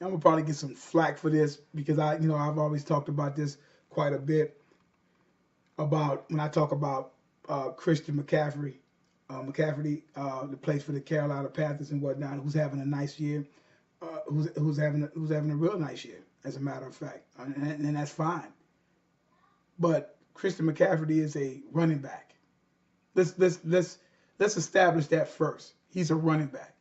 I'm gonna probably get some flack for this because I've always talked about this quite a bit about when I talk about Christian McCaffrey, that plays for the Carolina Panthers and whatnot, who's having a nice year, who's having a real nice year, as a matter of fact, and that's fine. But Christian McCaffrey is a running back. Let's establish that first. He's a running back,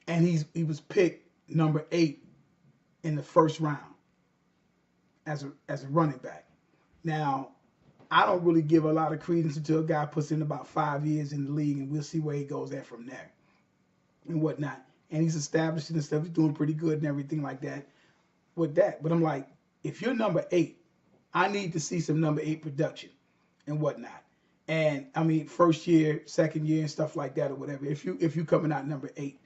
and he was picked number 8 in the first round as a running back. Now, I don't really give a lot of credence until a guy puts in about 5 years in the league, and we'll see where he goes at from there and whatnot. And he's established and stuff. He's doing pretty good and everything like that with that. But I'm like, if you're number 8, I need to see some number 8 production and whatnot. And I mean, first year, second year, and stuff like that or whatever. If you coming out number 8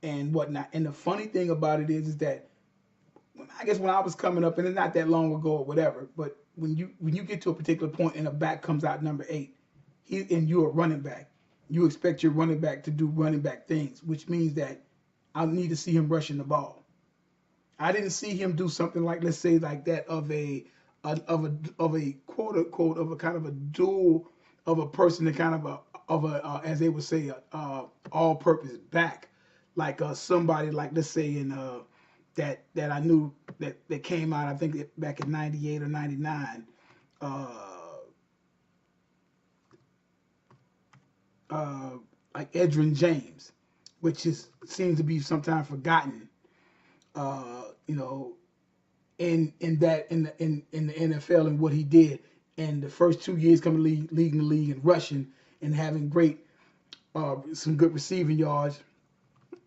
and whatnot. And the funny thing about it is that I guess when I was coming up, and it's not that long ago or whatever, but when you get to a particular point and a back comes out number 8, and you're a running back, you expect your running back to do running back things, which means that I need to see him rushing the ball. I didn't see him do something like, let's say, like that of a quote unquote of a kind of a dual of a person that kind of a as they would say all purpose back, like somebody like, let's say, in that I knew that came out, I think back in '98 or '99, uh, like Edrin James, which is seems to be sometimes forgotten. You know, in the NFL and what he did, and the first 2 years coming leading the league and rushing and having great some good receiving yards.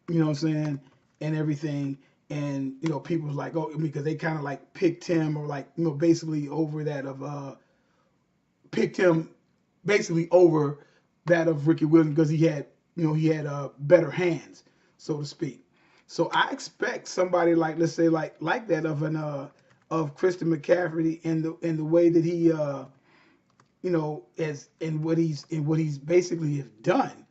You know what I'm saying, and everything. And people was like, oh, because they kind of like picked him, or like basically over that of picked him basically over that of Ricky Williams, because he had better hands, so to speak. So I expect somebody like, let's say, like that of Christian McCaffrey in the way that he as in what he's basically have done.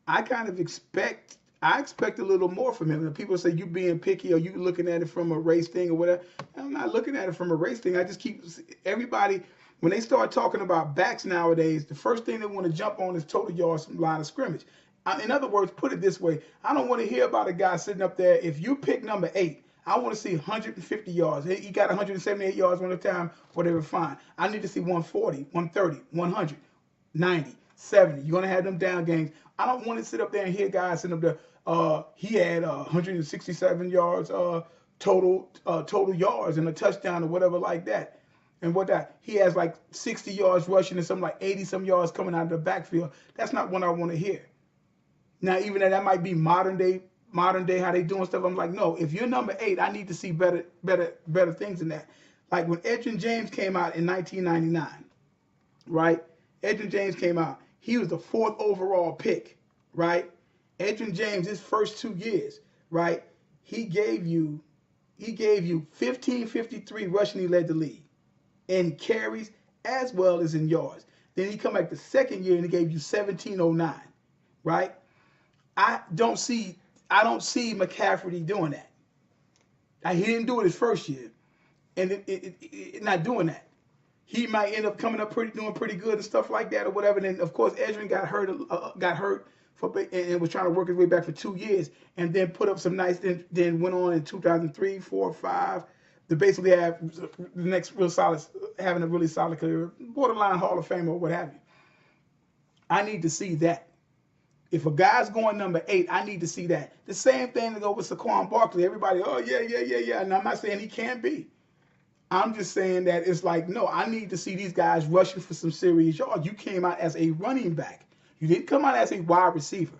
I kind of expect a little more from him. And people say you being picky, or you looking at it from a race thing or whatever. I'm not looking at it from a race thing. I just keep everybody, when they start talking about backs nowadays, the first thing they want to jump on is total yards from line of scrimmage. In other words, put it this way: I don't want to hear about a guy sitting up there. If you pick number 8, I want to see 150 yards. He got 178 yards one time, whatever, fine. I need to see 140, 130, 100, 90, 70. You're going to have them down games. I don't want to sit up there and hear guys sitting up there. He had 167 yards total yards and a touchdown or whatever like that. And what that he has like 60 yards rushing and something like 80 some yards coming out of the backfield. That's not what I want to hear. Now, even that might be modern day how they doing stuff. I'm like, no, if you're number 8, I need to see better things than that. Like when Edrin James came out in 1999, right? Edrin James came out. He was the 4th overall pick, right? Edrin James, his first 2 years, right? He gave you 1553 rushing. He led the league in carries as well as in yards. Then he come back the second year and he gave you 1709, right? I don't see McCaffrey doing that. He didn't do it his first year, and it not doing that. He might end up coming up doing pretty good and stuff like that or whatever. And then of course Edrin got hurt and was trying to work his way back for 2 years, and then put up some nice. Then went on in 2003, 4, 5 to basically have the next real solid, having a really solid career, borderline Hall of Fame or what have you. I need to see that. If a guy's going number 8, I need to see that. The same thing to go with Saquon Barkley. Everybody, oh yeah, yeah, yeah, yeah. And I'm not saying he can't be. I'm just saying that it's like, no, I need to see these guys rushing for some serious yards. You came out as a running back. You didn't come out as a wide receiver.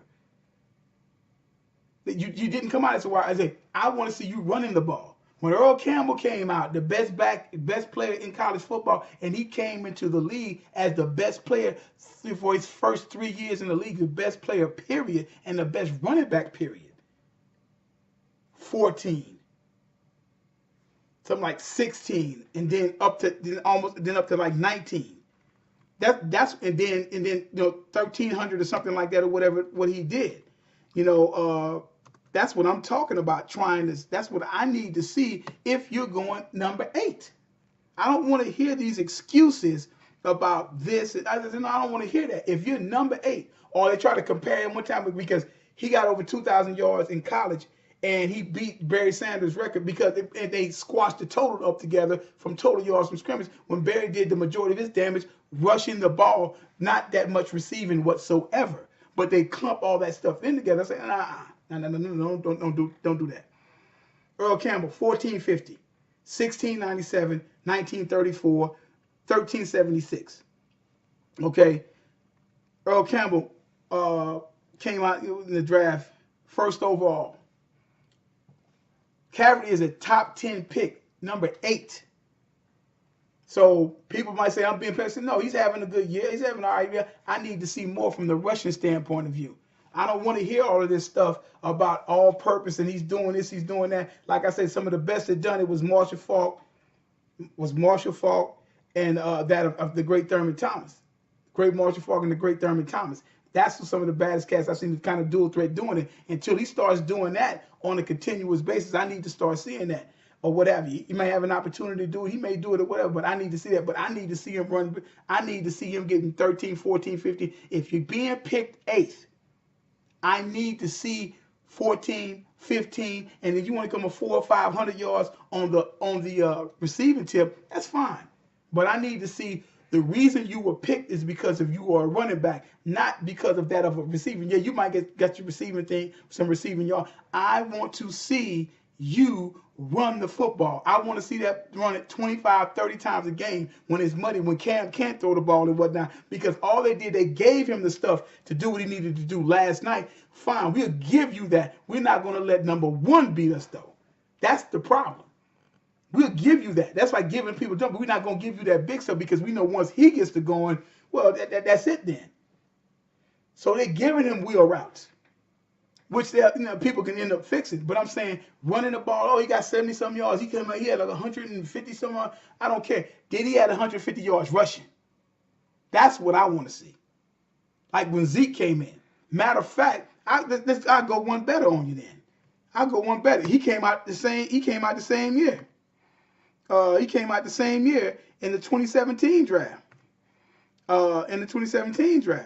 You didn't come out as a wide. I want to see you running the ball. When Earl Campbell came out, the best player in college football, and he came into the league as the best player for his first 3 years in the league, the best player, period, and the best running back, period. 14, something like 16, and then up to like 19. That's and then 1,300 or something like that or whatever what he did. You know, That's what I'm talking about. That's what I need to see if you're going number 8. I don't want to hear these excuses about this. I don't want to hear that. If you're number 8, or they try to compare him one time because he got over 2,000 yards in college and he beat Barry Sanders' record because they squashed the total up together from total yards from scrimmage when Barry did the majority of his damage rushing the ball, not that much receiving whatsoever. But they clump all that stuff in together. I say, no, don't do that. Earl Campbell, 1450, 1697, 1934, 1376. Okay, Earl Campbell came out in the draft first overall. Caffery is a top 10 pick, number 8. So people might say I'm being pessimistic. No, he's having a good year. He's having an all right year. I need to see more from the rushing standpoint of view. I don't want to hear all of this stuff about all purpose and he's doing this, he's doing that. Like I said, some of the best that done it was Marshall Faulk, and that of the great Thurman Thomas. Great Marshall Faulk and the great Thurman Thomas. That's some of the baddest cats I've seen kind of dual threat doing it. Until he starts doing that on a continuous basis, I need to start seeing that. Or whatever. He may have an opportunity to do it. He may do it or whatever, but I need to see that. But I need to see him run. I need to see him getting 13, 14, 15. If you're being picked 8th, I need to see 14, 15, and if you want to come a 400 or 500 yards on the receiving tip, that's fine. But I need to see the reason you were picked is because of you are a running back, not because of that of a receiving. Yeah, you might get your receiving thing, some receiving yard. I want to see you run the football. I want to see that run it 25, 30 times a game when it's muddy, when Cam can't throw the ball and whatnot. Because all they did, they gave him the stuff to do what he needed to do last night. Fine, we'll give you that. We're not going to let number 1 beat us, though. That's the problem. We'll give you that. That's like giving people jump, but we're not going to give you that big stuff because we know once he gets to going, well, that's it then. So they're giving him wheel routes, which people can end up fixing. But I'm saying running the ball, oh, he got 70-some yards. He had like 150-some yards. I don't care. Did he have 150 yards rushing? That's what I want to see. Like when Zeke came in. Matter of fact, I'll go one better on you then. I'll go one better. He came out the same year. He came out the same year in the 2017 draft.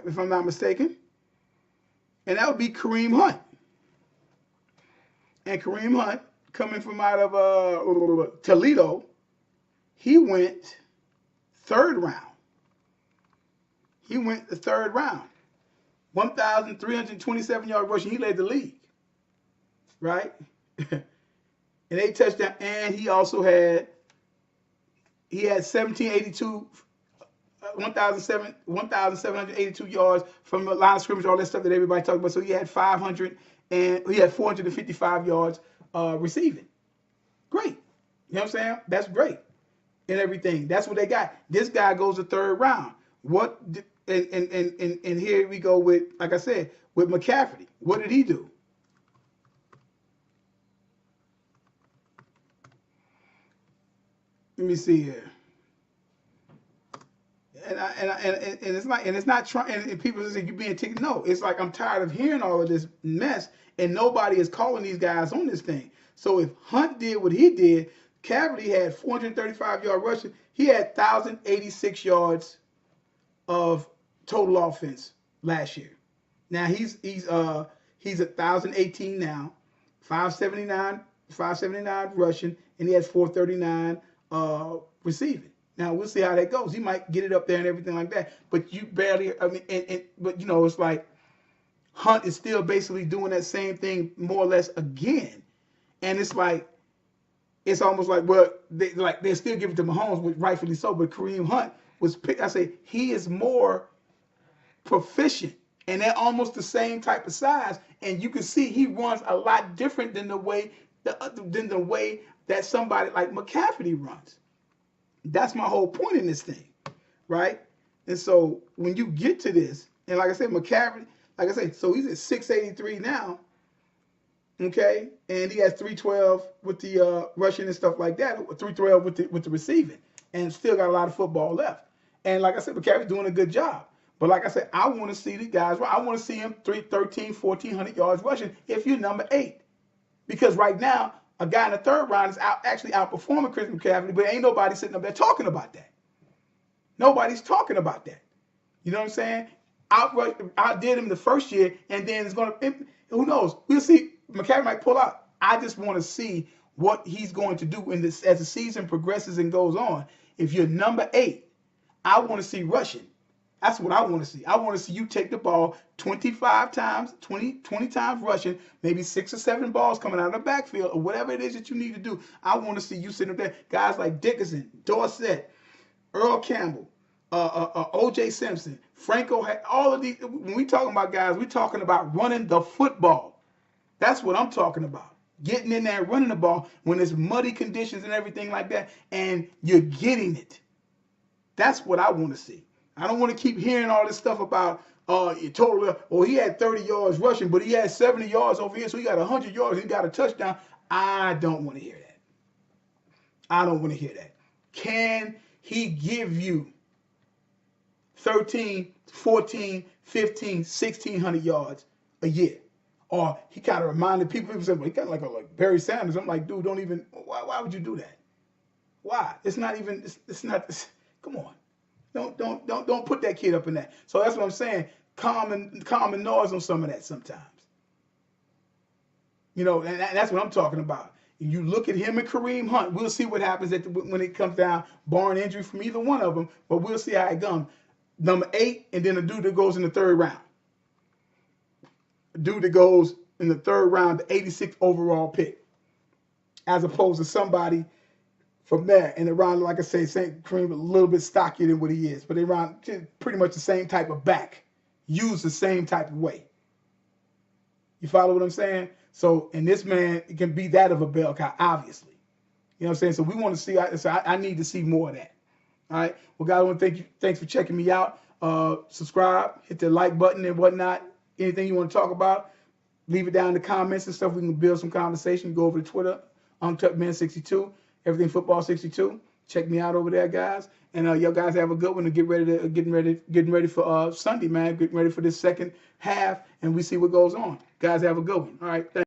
If I'm not mistaken. And that would be Kareem Hunt. And Kareem Hunt, coming from out of Toledo, he went 3rd round. He went the 3rd round. 1,327 yard rushing. He led the league. Right? And 8 touchdowns. And he also had 1,782 yards from the line of scrimmage, all that stuff that everybody talked about. So he had 455 yards receiving. Great. You know what I'm saying? That's great. And everything. That's what they got. This guy goes the 3rd round. And here we go with, like I said, with McCafrey. What did he do? Let me see here. And it's not trying. And people say you're being ticked. No, it's like I'm tired of hearing all of this mess, and nobody is calling these guys on this thing. So if Hunt did what he did, Caffery had 435 yard rushing. He had 1,086 yards of total offense last year. Now he's 1,018 now, 579 rushing, and he has 439 receiving. Now we'll see how that goes. He might get it up there and everything like that, but you barely. I mean, but it's like Hunt is still basically doing that same thing more or less again, and it's like it's almost like they're still giving it to Mahomes, which rightfully so. But Kareem Hunt was picked. I say he is more proficient, and they're almost the same type of size, and you can see he runs a lot different than the way that somebody like McCaffery runs. That's my whole point in this thing, right? And so when you get to this, and like I said, McCaffery, so he's at 683 now, okay, and he has 312 with the rushing and stuff like that, 312 with the receiving, and still got a lot of football left. And like I said, McCaffery's doing a good job. But like I said, I want to see the guys. I want to see him 13, 1,400 yards rushing if you're number 8. Because right now, a guy in the third round is actually outperforming Chris McCaffrey, but ain't nobody sitting up there talking about that. Nobody's talking about that. You know what I'm saying? Outdid him the first year, and then it's going to, who knows? We'll see. McCaffrey might pull out. I just want to see what he's going to do in this as the season progresses and goes on. If you're number 8, I want to see rushing. That's what I want to see. I want to see you take the ball 25 times, 20 times rushing, maybe 6 or 7 balls coming out of the backfield or whatever it is that you need to do. I want to see you sitting up there. Guys like Dickerson, Dorsett, Earl Campbell, O.J. Simpson, Franco, all of these. When we talking about guys, we're talking about running the football. That's what I'm talking about. Getting in there and running the ball when it's muddy conditions and everything like that, and you're getting it. That's what I want to see. I don't want to keep hearing all this stuff about he had 30 yards rushing, but he had 70 yards over here, so he got 100 yards and he got a touchdown. I don't want to hear that. I don't want to hear that. Can he give you 13, 14, 15, 1,600 yards a year? Or he kind of reminded people say, well, he kind of like Barry Sanders. I'm like, dude, don't even, why would you do that? Why? It's not even, come on. Don't put that kid up in that. So that's what I'm saying. Calm and noise on some of that sometimes. You know, and that's what I'm talking about. You look at him and Kareem Hunt. We'll see what happens when it comes down, barring injury from either one of them. But we'll see how it goes. Number 8, and then a dude that goes in the 3rd round. A dude that goes in the 3rd round, the 86th overall pick, as opposed to somebody from there and around, like I say, St. Kareem a little bit stockier than what he is, but they around pretty much the same type of back, used the same type of way. You follow what I'm saying? So, and this man can be that of a bell cow, obviously. You know what I'm saying? So we want to see. So I need to see more of that. All right. Well, guys, I want to thank you. Thanks for checking me out. Subscribe, hit the like button and whatnot. Anything you want to talk about, leave it down in the comments and stuff. We can build some conversation. Go over to Twitter, UntuckMan62. Everything Football 62. Check me out over there, guys. And y'all guys have a good one and getting ready for Sunday, man. Getting ready for this second half, and we see what goes on. Guys, have a good one. All right, thanks.